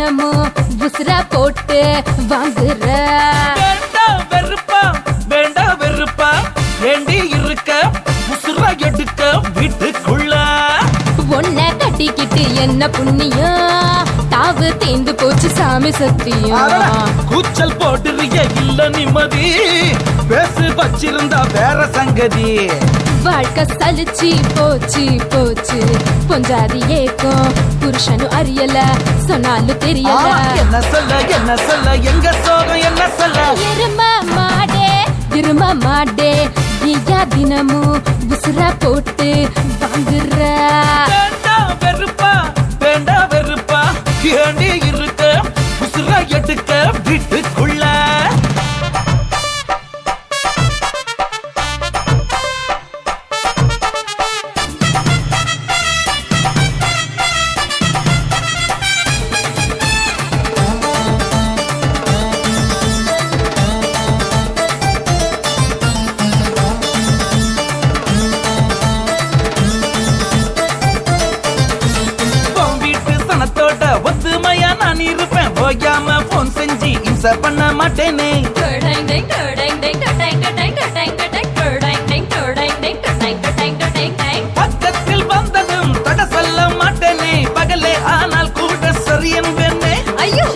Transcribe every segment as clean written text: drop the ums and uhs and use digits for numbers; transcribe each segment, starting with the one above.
தினமும் உசுரா போட்டு வாங்குற. வேண்டாம் வெறுப்பா வேண்டாம் வெறுப்பா ஏண்டி இருக்க உசுரா எடுக்க வீட்டுக்குள்ள. ஒன்ன கட்டிக்கிட்டு என்ன புண்ணியம், தாவு தேந்து போச்சு சாமி சத்தியம். கூச்சல் போட்டுறிய இல்ல நிம்மதி, பேசு வச்சிருந்தா வேற சங்கதி. வாழ்க்கை சலிச்சு போச்சு போச்சு, பொஞ்சாதி ஏக்கம் புருஷனும் அறியல, சொன்னாலும் தெரியல. என்ன சொல்ல எங்க சோகம் என்ன சொல்ல. இரும மாடே நீயா தினமும் உசுரா போட்டு வாங்குற. வேண்டாம் வெறுப்பா வேண்டாம் வெறுப்பா ஏண்டி இருக்க உசுரா எடுக்க வீட்டுக்குள்ள. ஒத்துமையா நான் இருப்பேன், போயாம போன் செஞ்சு இம்சை பண்ண மாட்டேனே. பக்கத்தில் வந்ததும் தட சொல்ல மாட்டேனே, பகலே ஆனால் கூட சரி என்பேனே. ஐயோ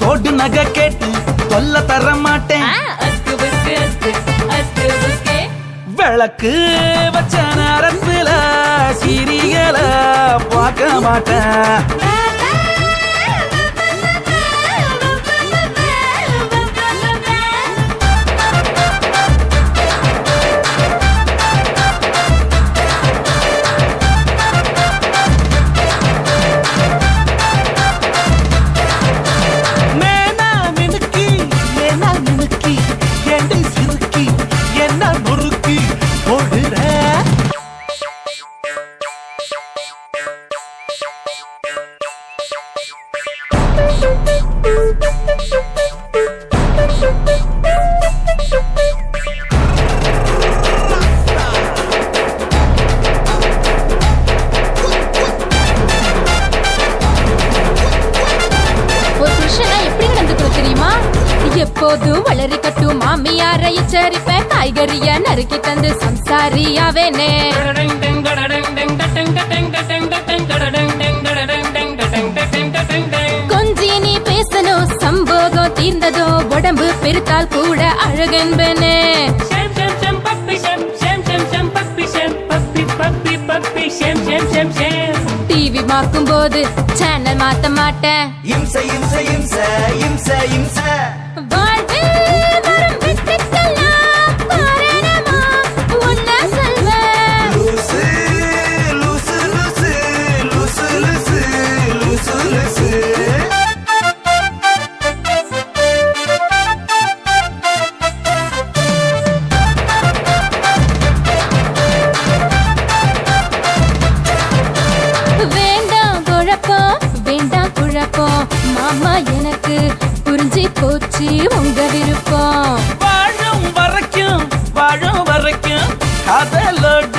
தோடு நகை கேட்டு தொல்ல தர மாட்டேன். விளக்கு வச்ச நேரத்துல சீரியல பார்க்க மாட்டேன். எப்போதும் வளரி கட்டும் மாமியார எச்சரிப்பேன், காய்கறிய நறுக்கி தந்து சம்சாரியாவேனே. கொஞ்சி நீ பேசணும், சம்போகம் தீர்ந்ததோ உடம்பு பெருத்தால் கூட அழகென்பனே. டிவி மாக்கும் போது சேனல் மாத்த மாட்டேன். இம்சை இம்சை இம்சை இம்சை இம்சை மாமா எனக்கு புரிஞ்சு போச்சு உங்க விருப்பம். வாழும் வரைக்கும் காதலோட